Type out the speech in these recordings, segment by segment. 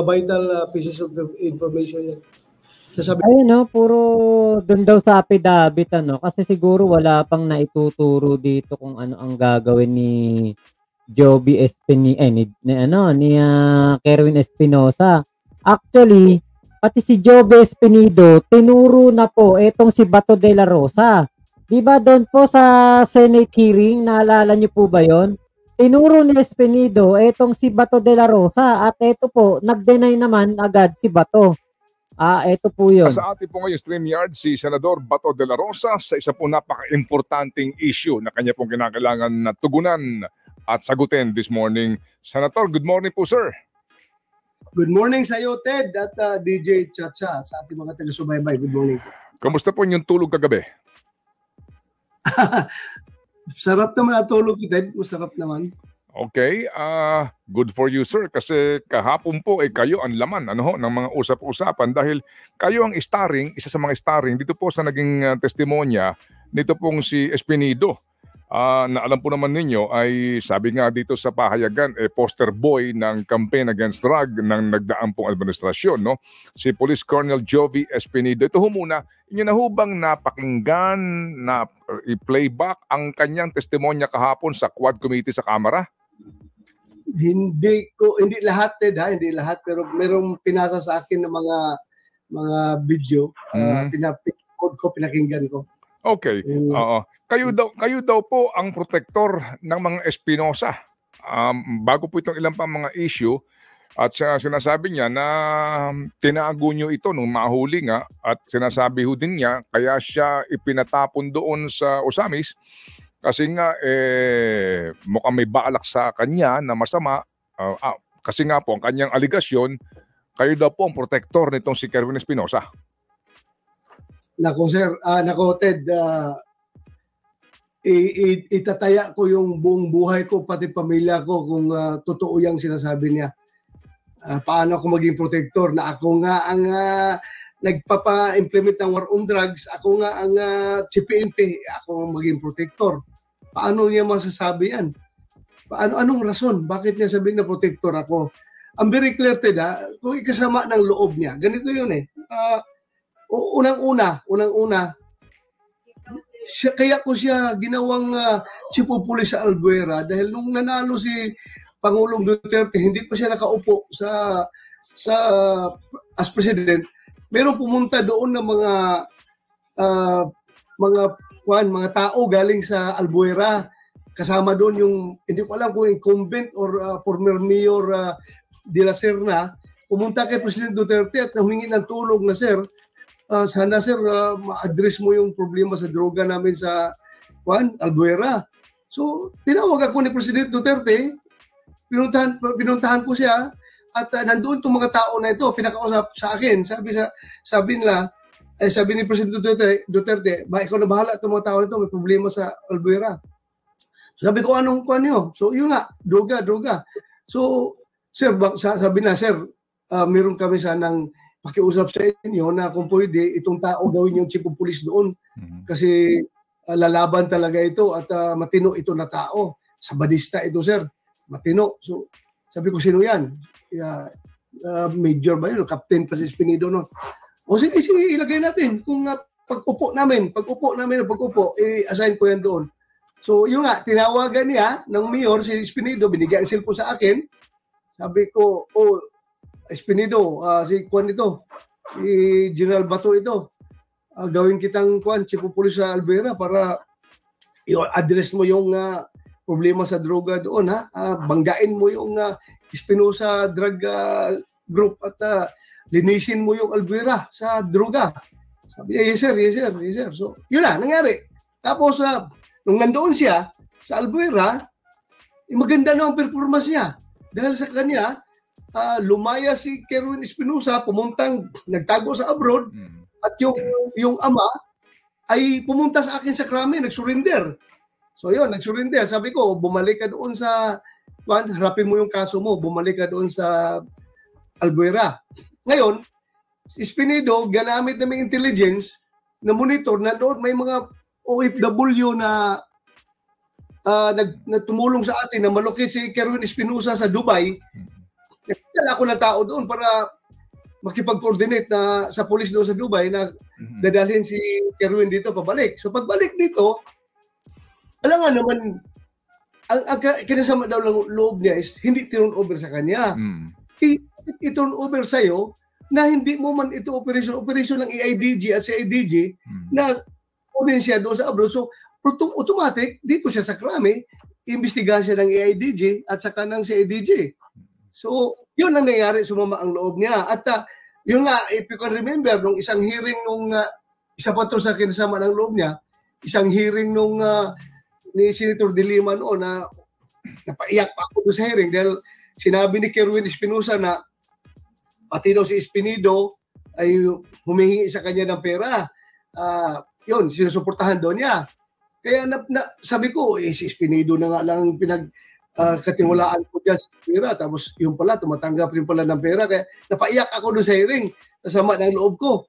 vital pieces of information yan. Ayun, no, puro doon daw sa affidavit, ano, kasi siguro wala pang naituturo dito kung ano ang gagawin ni Joby Kerwin Espinosa. Actually, pati si Joby Espinido, tinuro na po etong si Bato de la Rosa. Di ba doon po sa Senate hearing, naalala niyo po ba yon? Tinuro ni Espinido etong si Bato de la Rosa at eto po, nag-deny naman agad si Bato. Ito po yun. Sa ating po ngayon StreamYard, si Senador Bato de la Rosa sa isa po napaka-importanting issue na kanya pong kinakailangan na tugunan at sagutin this morning. Senator, good morning po, sir. Good morning sa iyo, Ted, at DJ Chacha, sa ating mga taga-subaybay. Good morning. Kamusta po yung tulog kagabi? Sarap naman natulog, Ted. Masarap naman. Okay, good for you, sir, kasi kahapon po kayo ang laman ng mga usap-usapan dahil kayo ang starring, isa sa mga starring dito po sa naging testimonya nito pong si Espinido. Na alam po naman ninyo ay sabi nga dito sa pahayagan poster boy ng campaign against drug ng nagdaang pong administrasyon, no? Si Police Colonel Joby Espinido. Ito ho muna, inyo na hubang napakinggan na i-playback ang kanyang testimonya kahapon sa Quad Committee sa Kamara? Hindi lahat, Ted, hindi lahat, pero merong pinasa sa akin ng mga video, pinakinggan ko. Okay. Kayo daw po ang protector ng mga Espinosa. Bago po itong ilang pa mga issue at sinasabi niya na tinago niyo ito nung mahuli nga at sinasabi ho din niya kaya siya ipinatapon doon sa Osamis kasi nga mukhang may balak sa kanya na masama kasi nga po ang kanyang aligasyon, kayo daw po ang protector nitong si Kerwin Espinosa. Nako sir, Ted, itataya ko yung buong buhay ko pati pamilya ko kung totoo yung sinasabi niya. Paano ako maging protector na ako nga ang nagpapa-implement ng war on drugs, ako nga ang CPNP, ako ang maging protector. Paano niya masasabi yan? Anong rason? Bakit niya sabihin na protector ako? Ang very clear, Ted, kung ikasama ng loob niya, ganito yun unang-una, kaya ko siya ginawang chief of police sa Albuera dahil nung nanalo si Pangulong Duterte, hindi pa siya nakaupo as president. Meron pumunta doon ng mga tao galing sa Albuera. Kasama doon yung, hindi ko alam kung incumbent or former mayor de la Serna. Pumunta kay President Duterte at humingi ng tulong na, sir, sana sir, ma-address mo yung problema sa droga namin sa Albuera. So, tinawag ako ni President Duterte, pinuntahan ko siya, at nandoon itong mga tao na ito, pinakausap sa akin. Sabi ni President Duterte, ikaw na bahala itong mga tao na ito, may problema sa Albuera. Sabi ko, anong nyo? So, yun nga, droga. So, sir, sabi na, sir, meron kami sanang pakiusap sa inyo na kung pwede itong tao gawin yung chief of police doon. Kasi lalaban talaga ito at matino ito na tao. Sabadista ito, sir. Matino. So, sabi ko, sino yan? Major ba yun? Captain pa si Espinido noon. O sige, ilagay natin. Kung pag-upo namin, i-assign ko yan doon. So, yun nga, tinawagan niya ng mayor, si Espinido, binigyan ang cellphone sa akin. Sabi ko, Espinido, si Juan ito, si General Bato ito, gawin kitang chief of police sa Albuera para i-address mo yung problema sa droga doon, banggain mo yung Espinosa drug group at linisin mo yung Albuera sa droga. Sabi niya, yes sir. So, yun na, nangyari. Tapos, nung nandoon siya sa Albuera, maganda na ang performance niya. Dahil sa kanya, lumaya si Kerwin Espinosa, nagtago sa abroad, at yung ama ay pumunta sa akin sa krami, nag-surrender. So yun, nag-surrender. Sabi ko, bumalik ka doon sa, harapin mo yung kaso mo, bumalik ka doon sa Albuera. Ngayon, Espinido, ganamit namin intelligence na monitor na doon may mga OFW na tumulong sa atin na malocate si Kerwin Espinosa sa Dubai. Nagdala ako ng tao doon para makipag-coordinate na sa police doon sa Dubai na dadalhin si Kerwin dito pabalik. So pagbalik dito, alam nga naman, ang kinasama daw ng loob niya is hindi turn over sa kanya. I-turn over sa'yo na hindi mo man ito operation ng EIDG at CIDG na kunin siya doon sa abroad. So automatic, dito siya sa krami, imbestigahan siya ng EIDG at saka ng CIDG. So, yun ang nangyari, sumama ang loob niya. At yun nga, if you can remember, nung isang hearing nung, isa pa to sa kinasama ng loob niya, isang hearing nung ni Senator De Lima noon na napaiyak pa ako doon sa hearing dahil sinabi ni Kerwin Espinosa na pati daw si Espinido ay humihingi sa kanya ng pera. Yun, sinusuportahan doon niya. Kaya sabi ko, si Espinido na nga lang katiwalaan ko dyan sa pera. Tapos yung pala, tumatanggap rin pala ng pera. Kaya napaiyak ako doon sa hearing. Kasama ng loob ko.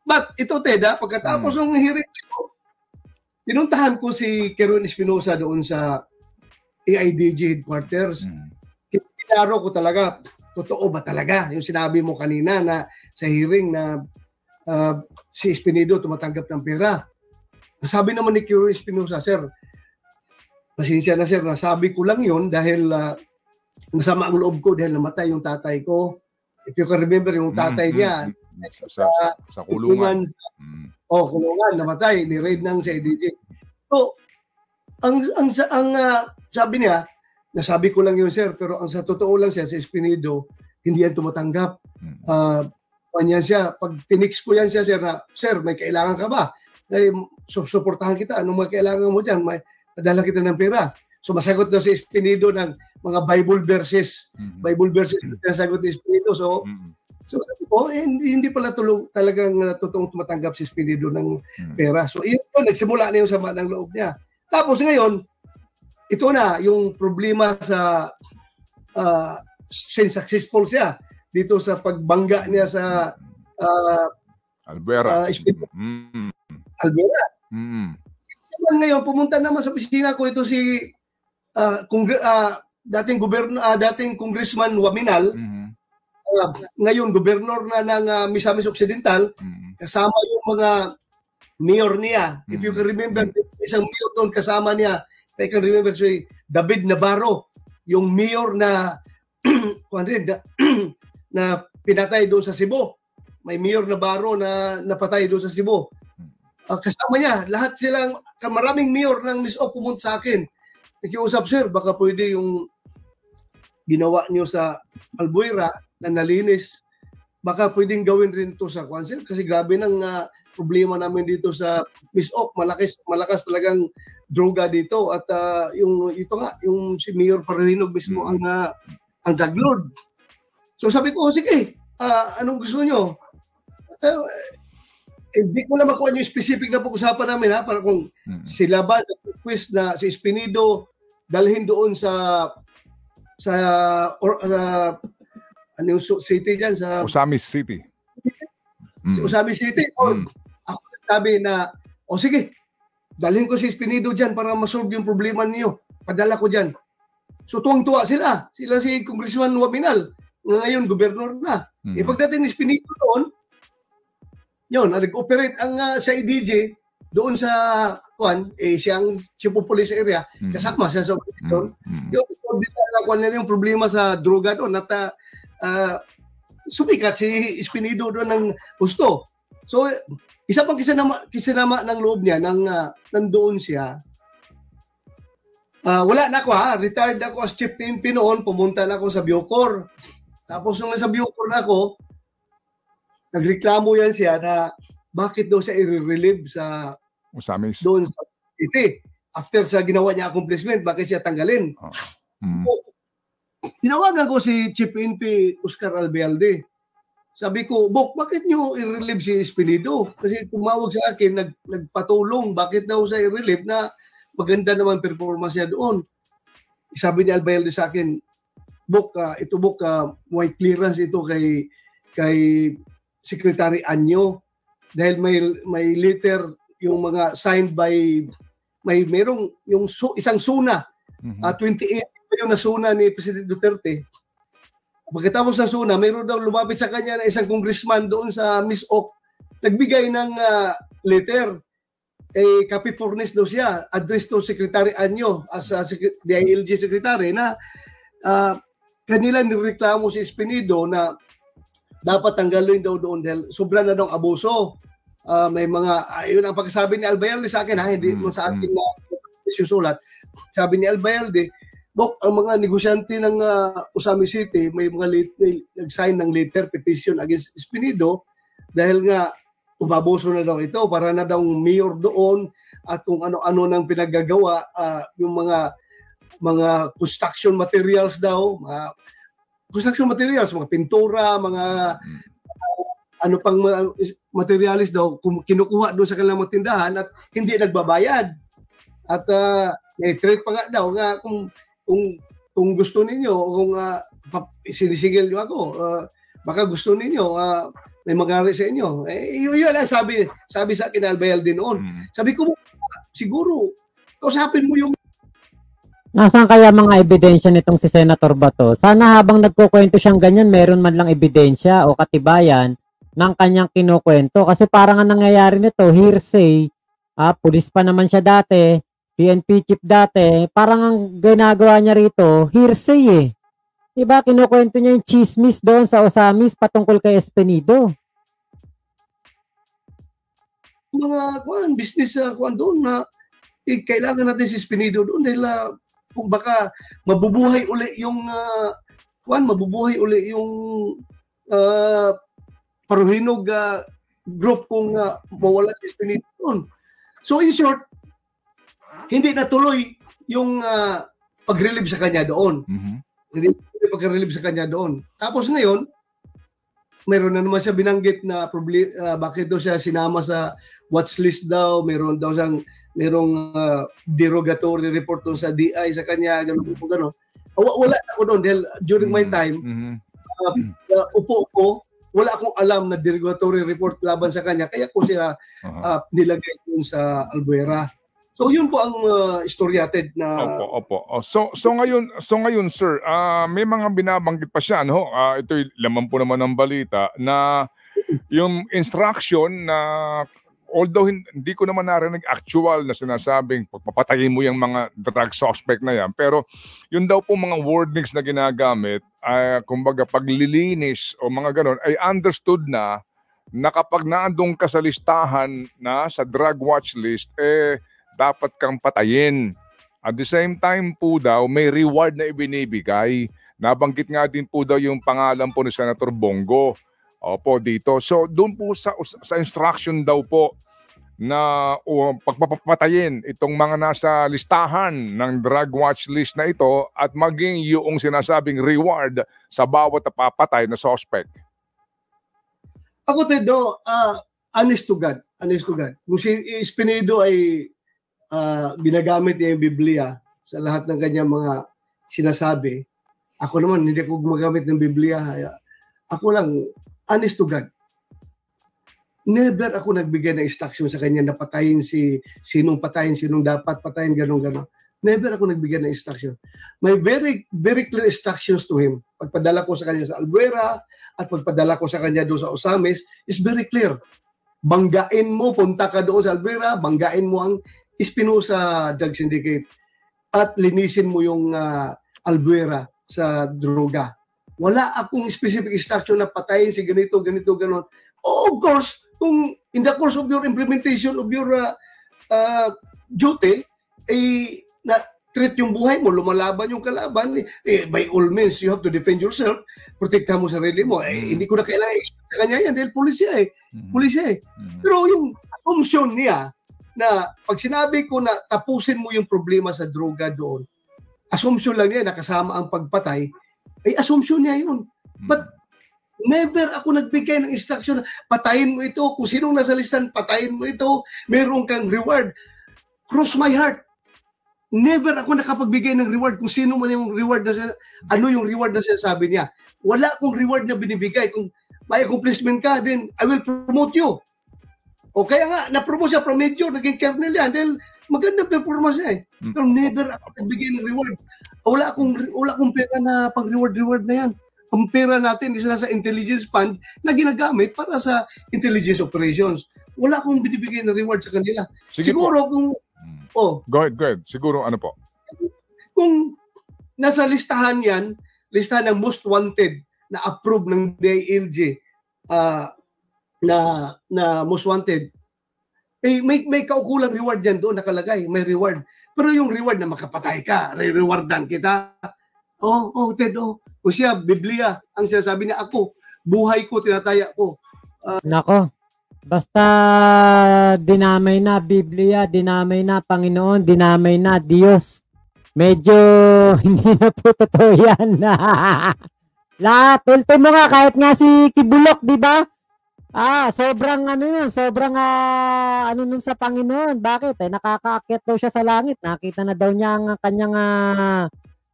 But ito, Teda, pagkatapos ng hearing ko, pinuntahan ko si Kerwin Espinosa doon sa AIDG headquarters. Kinaro ko talaga, totoo ba talaga yung sinabi mo kanina na sa hearing na si Espinido tumatanggap ng pera. Sabi naman ni Kerwin Espinosa, sir, pasensya na sir, nasabi ko lang yun dahil masama ang loob ko dahil namatay yung tatay ko. If you can remember, yung tatay niya sa kulungan. Kulungan, namatay, ni-raid ng CIDG. So, ang sabi niya, nasabi ko lang yun sir, pero ang sa totoo lang siya, si Espinido, hindi yan tumatanggap. Panyan siya, pag tinix ko yan siya, sir, may kailangan ka ba? Suportahan kita, anong may kailangan mo dyan? Nadala kita ng pera. So masagot daw si Espinido ng mga Bible verses. Bible verses na sagot ni Espinido. So sabi ko, hindi pala talagang totoong tumatanggap si Espinido ng pera. So yun, nagsimula na yung sama ng loob niya. Tapos ngayon, ito na yung problema sa since successful siya dito sa pagbangga niya sa Albuera. Albuera. Ngayon, pumunta naman sa opisina ko ito si dating Congressman Waminal, ngayon gobernador na ng Misamis Occidental, kasama yung mga mayor niya. If you can remember, isang mayor doon kasama niya, I can remember si David Navarro, yung mayor na na pinatay doon sa Cebu. May mayor Navarro na napatay doon sa Cebu. Kasama niya, lahat silang, maraming mayor ng MISOC pumunta sa akin. Nakiusap, sir, baka pwede yung ginawa niyo sa Albuera na nalinis, baka pwedeng gawin rin to sa Kwanzaa. Kasi grabe ng problema namin dito sa MISOC. Malakas talagang droga dito. At yung si Mayor Paralinog mismo ang drug lord. So sabi ko, sige, anong gusto niyo? Hindi ko lang makuha yung specific na pag-usapan namin para kung sila ba na-request na si Espinido dalhin doon sa anong city dyan? Sa Osamis City. Si Osamis City. Ako sabi na, sige, dalhin ko si Espinido dyan para masolve yung problema niyo. Padala ko dyan. So tuwang-tuwa sila. Sila si Congressman Waminal. Ngayon, gobernador na. Pagdating ni Espinido doon, yun, nag-operate ang sa IDG doon sa siyang chief of police area, kasama siya sa operation. Yung problema sa droga doon at sumikat si Espinido doon ng gusto. So, isa pang kisinama ng loob niya nandoon siya. Wala na ako retired ako as chief PNP noon, pumunta na ako sa Bucor. Tapos nung nasa Bucor na ako, nagreklamo yan siya na bakit daw siya i-relieve sa Osamis doon sa city. After sa ginawa niya accomplishment, bakit siya tanggalin? Tinawagan ko si Chief NP Oscar Albialde. Sabi ko, Bok, bakit nyo i-relieve si Espinido? Kasi tumawag sa akin, nagpatulong. Bakit daw siya i-relieve na maganda naman performance niya doon? Sabi ni Albialde sa akin, Bok, may clearance ito kay Secretary Anyo dahil may letter yung mga signed by merong yung isang suna 28 yung nasuna ni President Duterte Pagkatapos ng SONA, mayroon daw lumapit sa kanya na isang congressman doon sa Miss Oak, nagbigay ng letter. Copy fornis daw siya, address to Secretary Anyo as DILG Secretary na kanila nireklamo si Espinido na dapat tanggalin daw doon dahil sobra na daw abuso. May mga, yun ang pagkasabi ni Albayalde sa akin, hindi mo sa akin na susulat. Sabi ni Albayalde, Bok, ang mga negosyante ng Usami City, may mga nag-sign ng letter petition against Espinido dahil nga umabuso na daw ito para na daw mayor doon at kung ano-ano nang pinaggagawa, yung mga construction materials daw, mga pintura, mga ano pang materials daw kinukuha doon sa kanilang tindahan at hindi nagbabayad. At threat pa nga daw nga kung gusto ninyo, kung sinisigil nyo ako, baka gusto ninyo, may magari sa inyo. Yun lang sabi sa akin Albayalde noon. Sabi ko, siguro, kausapin mo yung... Nasaan kaya mga ebidensya nitong si Senator Bato? Sana habang nagkukwento siyang ganyan, meron man lang ebidensya o katibayan ng kanyang kinukwento. Kasi parang ang nangyayari nito, hearsay, pulis pa naman siya dati, PNP chief dati, parang ang ginagawa niya rito, hearsay eh. Diba, kinukwento niya yung chismis doon sa Osamis patungkol kay Espinido. Mga business doon na kailangan natin si Espinido doon dahil kung baka mabubuhay uli yung Paruhinog group kung mawala si Espinido doon. So in short, hindi natuloy yung pag-relieve sa kanya doon. Hindi pag-relieve sa kanya doon. Tapos ngayon, mayroon na naman siya binanggit na bakit daw siya sinama sa watchlist daw, mayroong derogatory report doon sa DI sa kanya, gano'n. Wala ako doon dahil during my time, upo ko, wala akong alam na derogatory report laban sa kanya, kaya ko siya nilagay doon sa Albuera. So yun po ang istoryated na... Opo. So ngayon sir, may mga binabanggit pa siya, no? Ito'y laman po naman ng balita na yung instruction na although hindi ko naman narinig actual na sinasabing pagpapatayin mo yung mga drug suspect na yan, pero yun daw po mga wordings na ginagamit, kumbaga paglilinis o mga ganon, ay understood na kapag naandong ka sa listahan na sa drug watch list, dapat kang patayin. At the same time po daw, may reward na ibinibigay. Nabanggit nga din po daw yung pangalan po ni Senator Bongo. Opo, dito. So, doon po sa instruction daw po na pagpapatayin itong mga nasa listahan ng drug watch list na ito at maging yung sinasabing reward sa bawat papatay na suspect. Ako, Tedo, honest to God. Kung si Espinido ay ginagamit niya yung Biblia sa lahat ng kanyang mga sinasabi. Ako naman, hindi ako gumagamit ng Biblia. Ako lang, honest to God. Never ako nagbigay ng instruction sa kanya na patayin sinong dapat patayin, gano'n. Never ako nagbigay ng instruction. May very, very clear instructions to him. Pagpadala ko sa kanya sa Albuera at pagpadala ko sa kanya doon sa Osamis is very clear. Banggain mo, punta ka doon sa Albuera, banggain mo ang Espinosa Drug Syndicate at linisin mo yung Albuera sa droga. Wala akong specific instruction na patayin si ganito, ganon. Oh, of course, kung in the course of your implementation of your duty, na treat yung buhay mo, lumalaban yung kalaban, by all means, you have to defend yourself, protektahan mo sarili mo. Hindi ko na kailangan sa kanya yan dahil pulisya eh. Pero yung assumption niya, na pag sinabi ko na tapusin mo yung problema sa droga doon, assumption lang niya na kasama ang pagpatay, ay assumption niya yun. But never ako nagbigay ng instruction na patayin mo ito, kung sinong nasa listan, patayin mo ito, meron kang reward. Cross my heart. Never ako nakapagbigay ng reward kung sino man yung reward na ano yung reward na sinasabi niya. Wala akong reward na binibigay. Kung may accomplishment ka, then I will promote you. O kaya nga, na-promote siya from major, naging colonel yan, dahil magandang performance niya eh. Pero never ako nagbigay ng reward. Wala akong pera na pang reward na yan. ang pera natin isa sa intelligence fund na ginagamit para sa intelligence operations. Wala akong binibigay na reward sa kanila. Sige Siguro po. kung Go ahead. Siguro ano po? kung nasa listahan yan, listahan ng most wanted na approve ng DILG na most wanted, may kaukulang reward yan doon nakalagay, may reward. Pero yung reward na makapatay ka, re-rewardan kita. Ted, o siya, Biblia, ang sinasabi niya, ako, buhay ko, tinataya ko. Nako, basta dinamay na Biblia, dinamay na Panginoon, dinamay na Diyos. Medyo hindi na po totoo yan. Lahat, ultimo nga, kahit nga si Kibulok, di ba? Sobrang nun sa Panginoon. Bakit? Nakakaakyat daw siya sa langit. Nakita na daw niya ang kanyang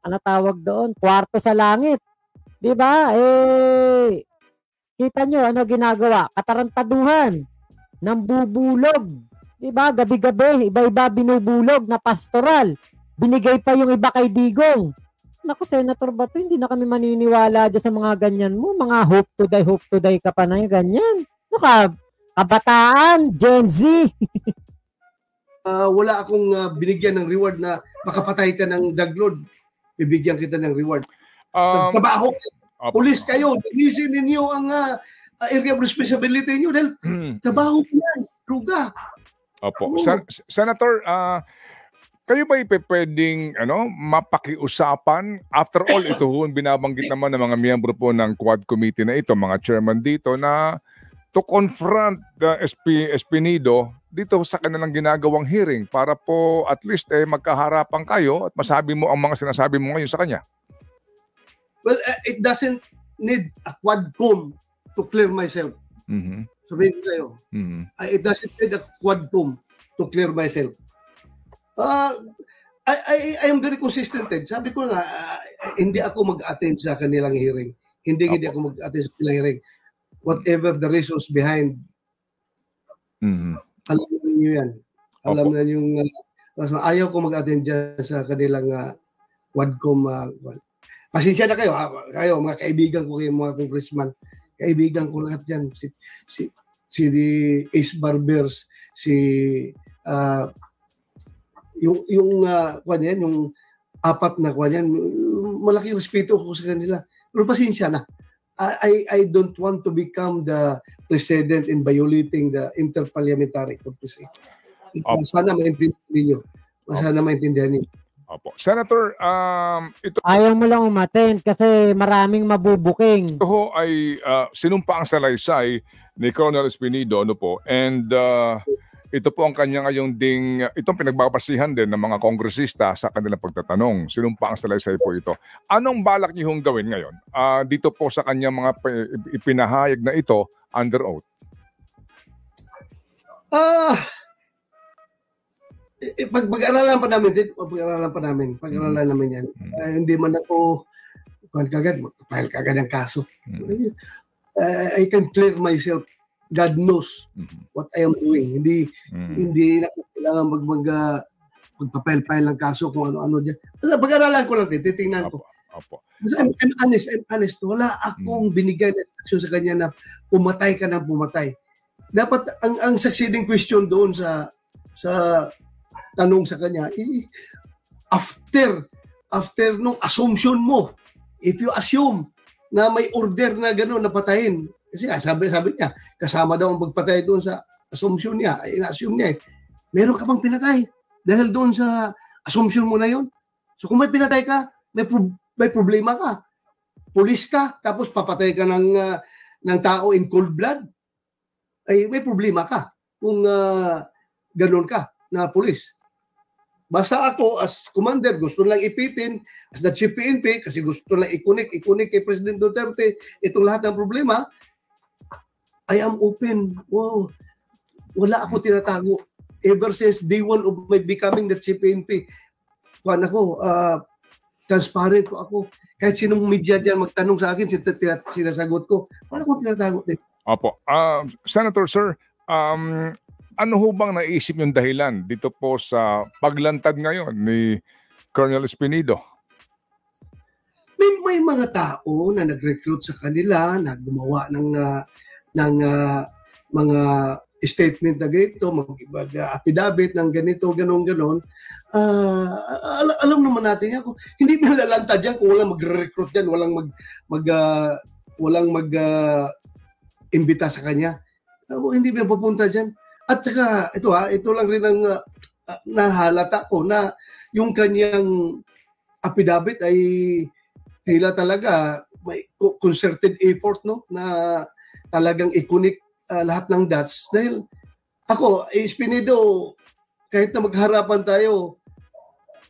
ano tawag doon? Kwarto sa langit. 'Di ba? Kita nyo ano ginagawa? Katarantaduhan. Nambubulog. 'Di ba? Gabi-gabi, iba-iba binubulog na pastoral. Binigay pa yung iba kay Digong. Naku, Senator Bato, hindi na kami maniniwala dyan sa mga ganyan mo. Mga hope to die ka pa na yung ganyan. Kabataan, Gen Z. Wala akong binigyan ng reward na makapatay ka ng daglod. Bibigyan kita ng reward. Trabaho, pulis kayo, linisin ninyo ang area of responsibility niyo dahil trabaho po yan, druga. Opo. Senator, kayo ba pwedeng mapakiusapan? After all, ito binabanggit naman ng mga miyembro po ng Quad Committee na ito, mga chairman dito, na to confront the Espinido dito sa kanilang ginagawang hearing para po at least magkaharapan kayo at masabi mo ang mga sinasabi mo ngayon sa kanya. Well, it doesn't need a quadcom to clear myself. Sabihin ko sa'yo. It doesn't need a quadcom to clear myself. I am very consistent. Sabi ko nga, hindi ako mag-attend sa kanilang hearing. Hindi ako mag-attend sa kanilang hearing. Whatever the reasons behind, alam niyo yan. Alam na yung ayaw ko mag-attend dyan sa kanilang quadcom. Pasensya na kayo. Kayo, mga kaibigan ko, kayo mga congressman. Kaibigan ko lahat dyan. Si Ace Barbers, yung apat na kanyan, malaking respeto ko sa kanila. Pero pasensya na. I don't want to become the president in violating the interparliamentary courtesy. Sana maintindihan niyo. Opo. Senator, ito ayaw mo lang umattend kasi maraming mabubuking. Ito ay sinumpa ang salaysay ni Colonel Espinido, and ito po ang kanya ngayong itong pinagbabasihan din ng mga kongresista sa kanilang pagtatanong. Sinumpa ang salaysay po ito. Anong balak niyo gawin ngayon? Dito po sa kanyang mga ipinahayag na ito under oath. Pag-aralan pa namin yan. Hindi man ako file kagad ng kaso. I can clear myself. God knows what I am doing. Hindi na kailangan magpapile-file ng kaso kung ano-ano dyan. Pag-aralan ko lang, titingnan ko. I'm honest. Wala akong binigay na action sa kanya na pumatay ka ng pumatay. Dapat ang succeeding question doon sa tanong sa kanya, after nung assumption mo, if you assume na may order na gano'n na patayin, kasi sabi niya, kasama daw ang pagpatay doon sa assumption niya, ina-assume niya meron ka bang pinatay dahil doon sa assumption mo na yon. So kung may pinatay ka, may problema ka. Pulis ka, tapos papatay ka ng tao in cold blood, ay may problema ka kung gano'n ka na pulis. Basta ako as commander, gusto lang ipitin as the chief PNP kasi gusto lang ikunik kay President Duterte itong lahat ng problema. I am open. Wow. Wala ako tinatago. Ever since day one of my becoming the chief PNP, transparent ko ako. Kahit sinong media dyan magtanong sa akin, sinasagot ko. Wala akong tinatago. Opo. Senator, sir, ano ho bang naisip yung dahilan dito po sa paglantad ngayon ni Colonel Espinido? may mga tao na nag-recruit sa kanila, na gumawa ng mga statement na ganito, mag-affidavit ng ganito, ganon. Alam naman natin yan. Hindi nalalantad yan kung walang mag-recruit yan, walang mag-imbita sa kanya. Hindi ba pupunta dyan? At saka, ito lang rin ang nahalata ko na yung kanyang affidavit ay tila talaga may concerted effort, no, na talagang i-connect lahat ng dots. Dahil ako, Espinido, kahit na magharapan tayo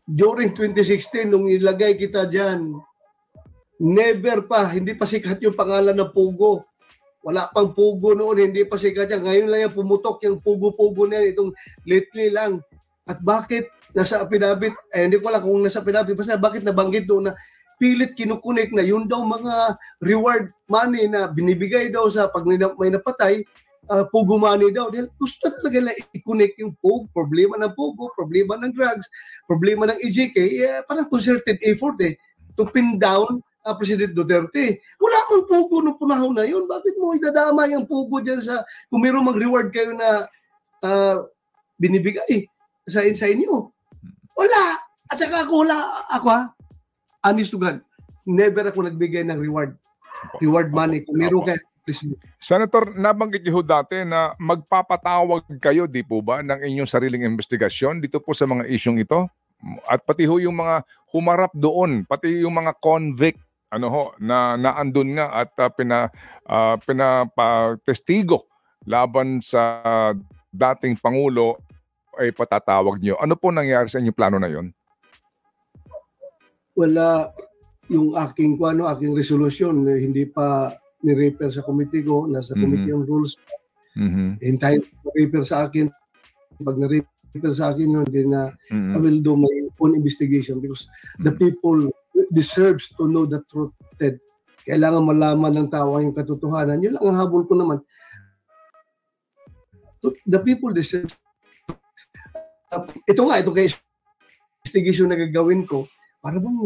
during 2016 nung ilagay kita dyan, never pa, hindi pa sikat yung pangalan ng Pugo. Wala pang Pugo noon, hindi pa sikat yan. Ngayon lang yan pumutok yung Pugo na yan, itong lately lang. At bakit nasa affidavit, hindi ko alam kung nasa affidavit, basta bakit nabanggit doon na pilit kinukunik na yun daw mga reward money na binibigay daw sa pag may napatay, Pugo money daw. Dahil gusto talaga na i-connect yung Pugo, problema ng Pugo, problema ng drugs, problema ng EJK, parang concerted effort to pin down President Duterte. Wala mang Pugo nung panahon na yun. Bakit mo idadamay ang Pugo dyan sa kung mayroong mag-reward kayo na binibigay sa inyo? Wala. At saka ako, honest to God, never ako nagbigay ng reward money. Kung meron kayo, please. Senator, nabanggit niyo dati na magpapatawag kayo, di po ba, ng inyong sariling investigasyon dito po sa mga isyong ito? At pati ho yung mga humarap doon, pati yung mga convict, na naandun nga at pinapatestigo laban sa dating Pangulo ay patatawag niyo. Ano po nangyari sa inyong plano na yon? Wala yung aking resolution, hindi pa ni-refer sa committee ko, nasa committee on rules. Hintayin refer sa akin. Pag na-refer sa akin yun, then I will do my own investigation because the people deserves to know the truth. Kailangan malaman ng tao yung katotohanan. Yun lang ang habol ko naman. The people deserve. Ito kay investigation na gagawin ko, para bang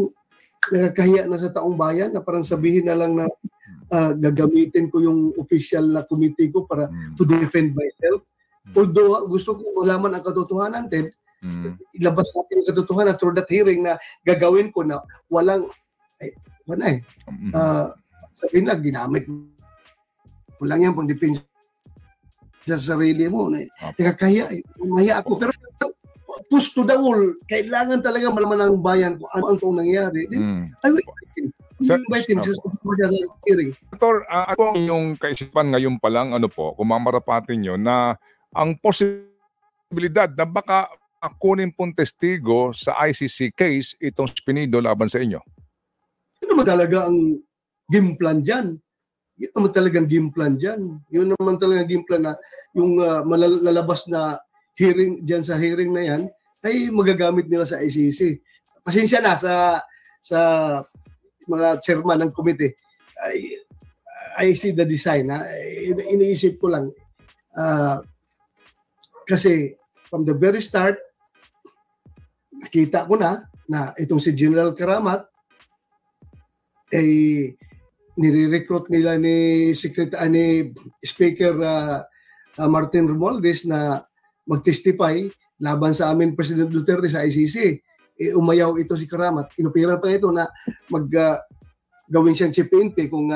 nakakahiya na sa taong bayan na parang sabihin na lang na gagamitin ko yung official na committee ko para to defend myself. Although gusto ko malaman ang katotohanan, Ted, ilabas natin yung katotohanan through that hearing na gagawin ko na sabihin na, ginamit mo lang yan pang depensa sa sarili mo. Nakakahiya, mahiya ako. Pero push to the wall, kailangan talaga malaman ng bayan kung ano ang nangyayari. I will invite him sa hearing. Senator, ano ang inyong kaisipan ngayon pa lang, kung mamarapatin nyo, na ang posibilidad na baka kunin pong testigo sa ICC case itong Espinido laban sa inyo? Yun naman talaga ang game plan dyan. Yun naman talagang game plan dyan. Yun naman talagang game plan na yung malalabas na hearing dyan sa hearing na yan ay magagamit nila sa ICC. Pasensya na sa mga chairman ng committee. I see the design. Iniisip ko lang. Kasi from the very start, nakita ko na itong si General Karamat ay nire-recruit nila ni Speaker Martin Romualdez na mag-testify laban sa amin President Duterte sa ICC. Umayaw ito si Karamat. Inupiran pa ito na gawin siyang chief PNP kung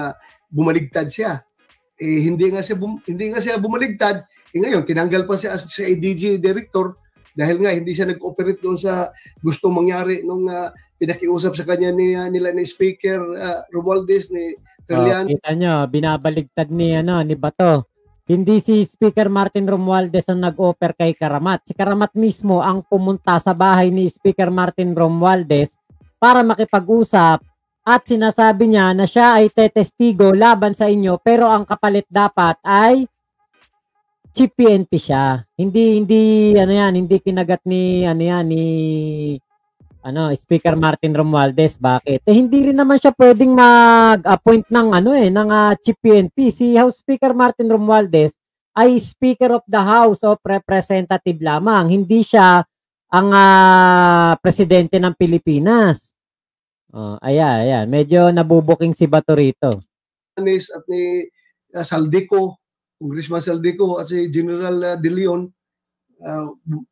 bumaligtad siya. Hindi nga siya bumaligtad. Ngayon, tinanggal pa siya sa ADG director dahil nga hindi siya nag-cooperate doon sa gusto mangyari nung pinakiusap sa kanya nila ni Speaker Romualdez ni Trillian. Kita nyo, binabaligtad ni Bato. Hindi si Speaker Martin Romualdez ang nag-offer kay Karamat. Si Karamat mismo ang pumunta sa bahay ni Speaker Martin Romualdez para makipag-usap at sinasabi niya na siya ay tetestigo laban sa inyo pero ang kapalit dapat ay Chief PNP siya. Hindi kinagat ni Speaker Martin Romualdez. Bakit? Hindi rin naman siya pwedeng mag-appoint ng Chief PNP. Si House Speaker Martin Romualdez ay Speaker of the House of Representative lamang. Hindi siya ang presidente ng Pilipinas. Ayan. Medyo nabubuking si Bato rito. At ni Saldico, Congressman Saldico at si General De Leon,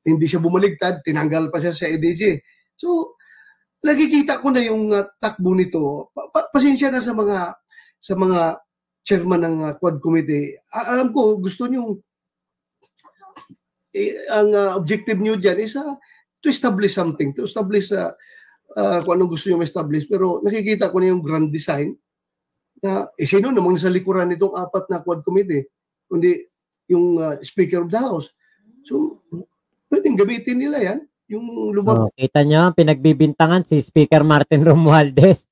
hindi siya bumaligtad, tinanggal pa siya sa EDG. So, nakikita ko na yung takbo nito. Pasensya na sa mga chairman ng Quad Committee. Alam ko, gusto niyo ang objective niyo dyan is to establish something, to establish kung anong gusto niyo ma-establish. Pero nakikita ko na yung grand design na sino namang nasa likuran nitong 4 na Quad Committee, kundi yung Speaker of the House. So, pwedeng gamitin nila yan. Yung kita nyo, pinagbibintangan si Speaker Martin Romualdez.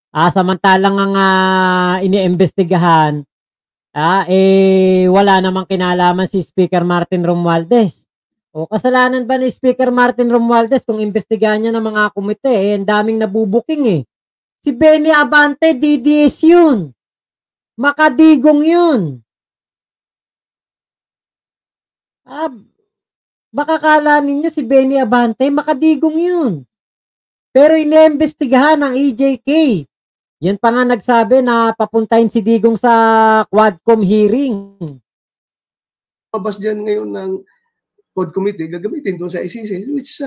Samantalang ang iniimbestigahan, wala namang kinalaman si Speaker Martin Romualdez. O kasalanan ba ni Speaker Martin Romualdez kung imbestigahan niya ng mga komite? Ang daming nabubuking Si Benny Abante, DDS yun. Makadigong yun. Baka kala ninyo si Benny Abante, makadigong yun. Pero iniimbestigahan ng EJK. Yan pa nga nagsabi na papuntahin si Digong sa Quadcom hearing. Mabas dyan ngayon ng Quad Committee, gagamitin doon sa ICC, which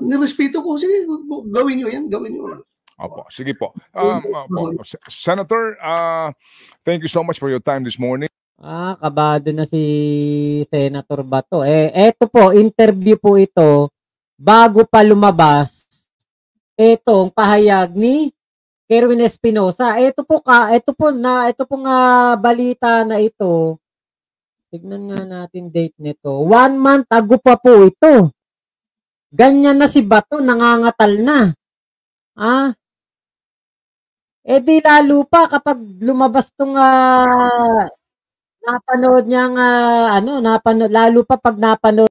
nirespeto ko. Sige, gawin nyo yan, gawin nyo. Opo, sige po. Senator, thank you so much for your time this morning. Kabado na si Senator Bato. Eto po, interview po ito bago pa lumabas etong pahayag ni Kerwin Espinosa. Ito pong balita na ito. Tignan nga natin date nito. 1 month ago pa po ito. Ganyan na si Bato, nangangatal na. Di lalo pa kapag lumabas tong napanood niyang lalo pa pag napanood